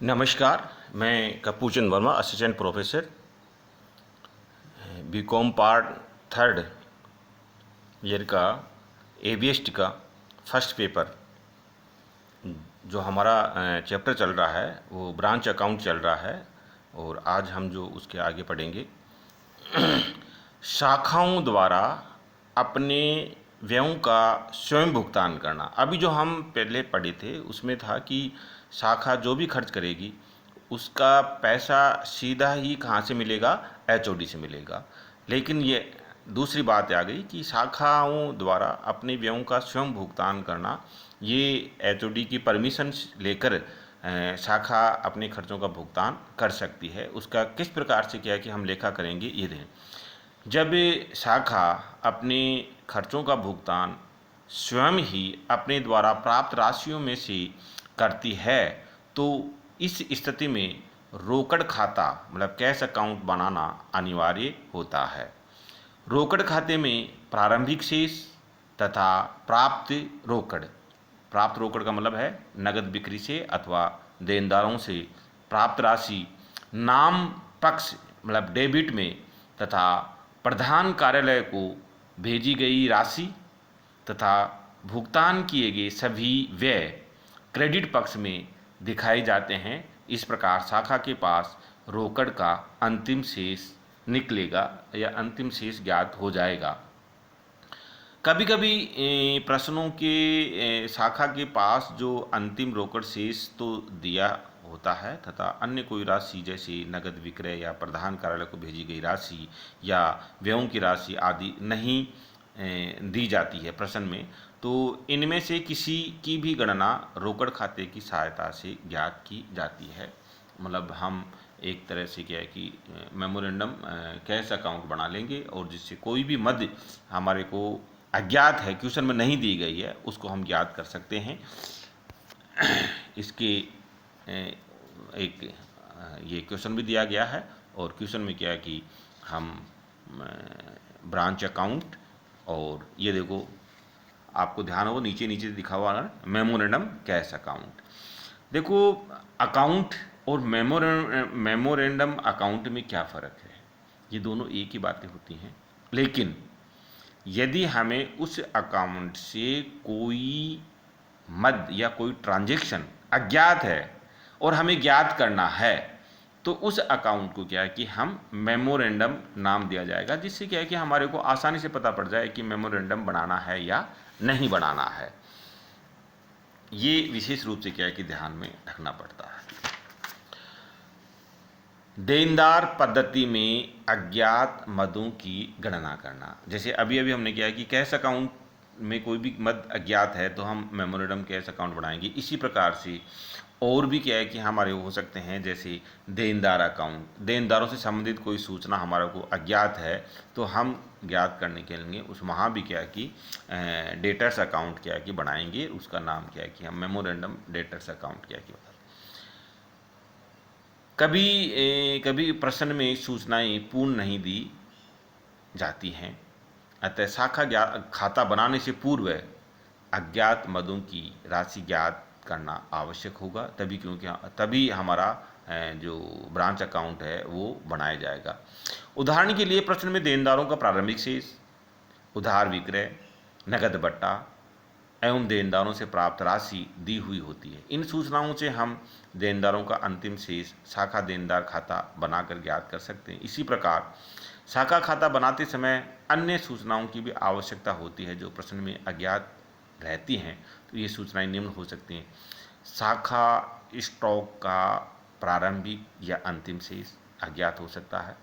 नमस्कार। मैं Kapoorchand Verma, assistant professor, BCom part third year का एबीएसटी का फर्स्ट पेपर जो हमारा चैप्टर चल रहा है वो ब्रांच अकाउंट चल रहा है। और आज हम जो उसके आगे पढ़ेंगे, शाखाओं द्वारा अपने व्ययों का स्वयं भुगतान करना। अभी जो हम पहले पढ़े थे उसमें था कि शाखा जो भी खर्च करेगी उसका पैसा सीधा ही कहाँ से मिलेगा, एचओडी से मिलेगा। लेकिन ये दूसरी बात आ गई कि शाखाओं द्वारा अपने व्ययों का स्वयं भुगतान करना, ये एचओडी की परमिशन लेकर शाखा अपने खर्चों का भुगतान कर सकती है। उसका किस प्रकार से क्या है कि हम लेखा करेंगे, ये दें। जब शाखा अपने खर्चों का भुगतान स्वयं ही अपने द्वारा प्राप्त राशियों में से करती है तो इस स्थिति में रोकड़ खाता मतलब कैश अकाउंट बनाना अनिवार्य होता है। रोकड़ खाते में प्रारंभिक शेष तथा प्राप्त रोकड़ का मतलब है नगद बिक्री से अथवा देनदारों से प्राप्त राशि नाम पक्ष मतलब डेबिट में तथा प्रधान कार्यालय को भेजी गई राशि तथा भुगतान किए गए सभी व्यय क्रेडिट पक्ष में दिखाए जाते हैं। इस प्रकार शाखा के पास रोकड़ का अंतिम शेष निकलेगा या अंतिम शेष ज्ञात हो जाएगा। कभी कभी प्रश्नों के शाखा के पास जो अंतिम रोकड़ शेष तो दिया होता है तथा अन्य कोई राशि जैसे नगद विक्रय या प्रधान कार्यालय को भेजी गई राशि या व्ययों की राशि आदि नहीं दी जाती है प्रश्न में, तो इनमें से किसी की भी गणना रोकड़ खाते की सहायता से ज्ञात की जाती है। मतलब हम एक तरह से क्या है कि मेमोरेंडम कैश अकाउंट बना लेंगे और जिससे कोई भी मद हमारे को अज्ञात है, क्वेश्चन में नहीं दी गई है, उसको हम ज्ञात कर सकते हैं। इसके एक ये क्वेश्चन भी दिया गया है और क्वेश्चन में क्या है कि हम ब्रांच अकाउंट और ये देखो आपको ध्यान हो नीचे नीचे दिखा हुआ है मेमोरेंडम कैश अकाउंट। देखो अकाउंट और मेमोरेंडम अकाउंट में क्या फ़र्क है, ये दोनों एक ही बातें होती हैं। लेकिन यदि हमें उस अकाउंट से कोई मद या कोई ट्रांजैक्शन अज्ञात है और हमें ज्ञात करना है तो उस अकाउंट को क्या है कि हम मेमोरेंडम नाम दिया जाएगा, जिससे क्या है कि हमारे को आसानी से पता पड़ जाए कि मेमोरेंडम बनाना है या नहीं बनाना है। ये विशेष रूप से क्या है कि ध्यान में रखना पड़ता है। देनदार पद्धति में अज्ञात मदों की गणना करना, जैसे अभी अभी हमने किया है कि कैश अकाउंट में कोई भी मद अज्ञात है तो हम मेमोरेंडम कैश अकाउंट बनाएंगे। इसी प्रकार से और भी क्या है कि हमारे हो सकते हैं, जैसे देनदार अकाउंट, देनदारों से संबंधित कोई सूचना हमारे को अज्ञात है तो हम ज्ञात करने के लिए उस वहाँ भी क्या है कि डेटर्स अकाउंट क्या है कि बनाएंगे। उसका नाम क्या है कि हम मेमोरेंडम डेटर्स अकाउंट क्या है कि कभी प्रश्न में सूचनाएं पूर्ण नहीं दी जाती हैं, अतः शाखा खाता बनाने से पूर्व अज्ञात मदों की राशि ज्ञात करना आवश्यक होगा, तभी हमारा जो ब्रांच अकाउंट है वो बनाया जाएगा। उदाहरण के लिए प्रश्न में देनदारों का प्रारंभिक शेष, उधार विक्रय, नगद बट्टा एवं देनदारों से प्राप्त राशि दी हुई होती है। इन सूचनाओं से हम देनदारों का अंतिम शेष शाखा देनदार खाता बनाकर ज्ञात कर सकते हैं। इसी प्रकार शाखा खाता बनाते समय अन्य सूचनाओं की भी आवश्यकता होती है जो प्रश्न में अज्ञात रहती हैं। तो ये सूचनाएं निम्न हो सकती हैं। शाखा स्टॉक का प्रारंभिक या अंतिम शेष अज्ञात हो सकता है।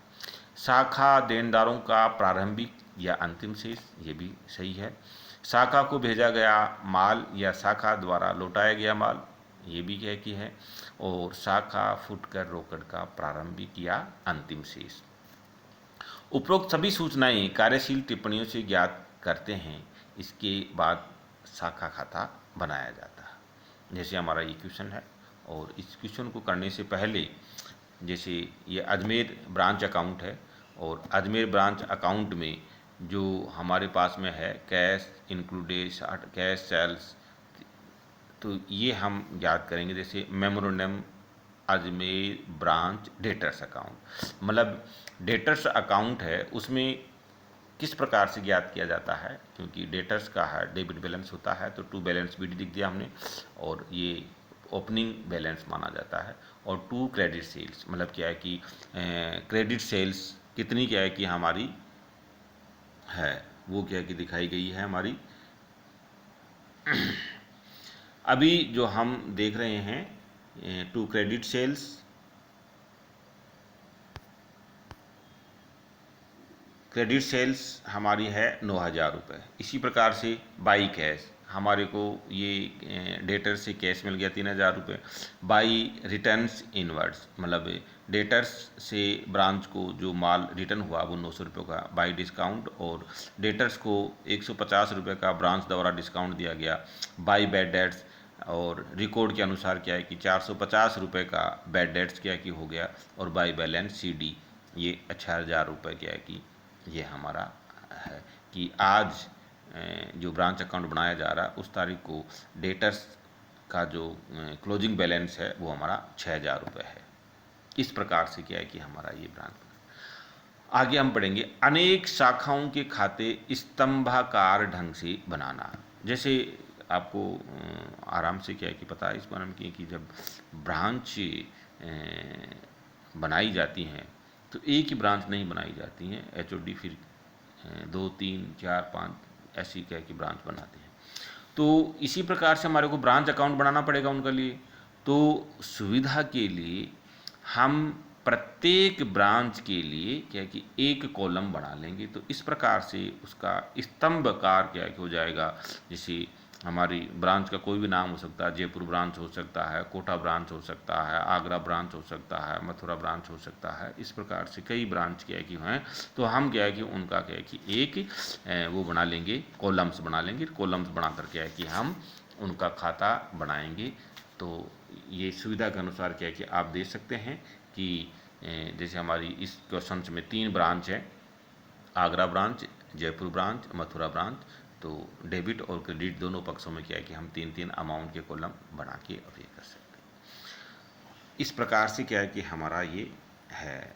शाखा देनदारों का प्रारंभिक या अंतिम शेष, ये भी सही है। शाखा को भेजा गया माल या शाखा द्वारा लौटाया गया माल, ये भी क्या कि है। और शाखा फुटकर रोकड़ का प्रारंभिक या अंतिम शेष। उपरोक्त सभी सूचनाएं कार्यशील टिप्पणियों से ज्ञात करते हैं, इसके बाद शाखा खाता बनाया जाता है। जैसे हमारा ये क्वेश्चन है और इस क्वेश्चन को करने से पहले, जैसे ये अजमेर ब्रांच अकाउंट है और अजमेर ब्रांच अकाउंट में जो हमारे पास में है कैश इंक्लूडेड कैश सेल्स, तो ये हम ज्ञात करेंगे। जैसे memorandum Ajmer branch debtors account. मतलब डेटर्स अकाउंट है, उसमें किस प्रकार से ज्ञात किया जाता है, क्योंकि डेटर्स का है डेबिट बैलेंस होता है, तो टू बैलेंस भी लिख दिया हमने, और ये ओपनिंग बैलेंस माना जाता है। और टू क्रेडिट सेल्स, मतलब क्या है कि क्रेडिट सेल्स कितनी क्या है कि हमारी है, वो क्या है कि दिखाई गई है हमारी। अभी जो हम देख रहे हैं to credit sales, credit sales हमारी है 9,000 रुपये। इसी प्रकार से बाई कैश, हमारे को ये डेटर से कैश मिल गया 3,000 रुपये। बाई रिटर्न्स इनवर्ड्स, मतलब डेटर्स से ब्रांच को जो माल रिटर्न हुआ वो 900 रुपये का बाई डिस्काउंट, और डेटर्स को 150 रुपये का ब्रांच द्वारा डिस्काउंट दिया गया बाई बैड डेट्स। और रिकॉर्ड के अनुसार क्या है कि 450 रुपये का बैड डेट्स क्या कि हो गया, और बाई बैलेंस CD ये 6,000 रुपये क्या है कि ये हमारा है कि आज जो ब्रांच अकाउंट बनाया जा रहा है उस तारीख को डेटर्स का जो क्लोजिंग बैलेंस है वो हमारा 6,000 रुपये है। इस प्रकार से क्या है कि हमारा ये ब्रांच। आगे हम पढ़ेंगे अनेक शाखाओं के खाते स्तंभाकार ढंग से बनाना। जैसे आपको आराम से क्या है कि पता है इस बारे में कि जब ब्रांच बनाई जाती हैं तो एक ही ब्रांच नहीं बनाई जाती हैं, HOD फिर 2, 3, 4, 5 ऐसी क्या कि ब्रांच बनाते हैं। तो इसी प्रकार से हमारे को ब्रांच अकाउंट बनाना पड़ेगा उनके लिए। तो सुविधा के लिए हम प्रत्येक ब्रांच के लिए क्या कि एक कॉलम बना लेंगे, तो इस प्रकार से उसका स्तंभकार क्या हो जाएगा। जैसे हमारी ब्रांच का कोई भी नाम हो सकता है, जयपुर ब्रांच हो सकता है, कोटा ब्रांच हो सकता है, आगरा ब्रांच हो सकता है, मथुरा ब्रांच हो सकता है। इस प्रकार से कई ब्रांच क्या है कि हैं, तो हम क्या है कि उनका क्या है कि एक वो बना लेंगे, कॉलम्स बना लेंगे। कॉलम्स बना कर क्या है कि हम उनका खाता बनाएंगे। तो ये सुविधा के अनुसार क्या है कि आप देख सकते हैं कि जैसे हमारी इस क्वेश्चन में 3 ब्रांच है, Agra branch, Jaipur branch, Mathura branch. तो डेबिट और क्रेडिट दोनों पक्षों में क्या है कि हम 3-3 अमाउंट के कॉलम बना के अब ये कर सकते हैं। इस प्रकार से क्या है कि हमारा ये है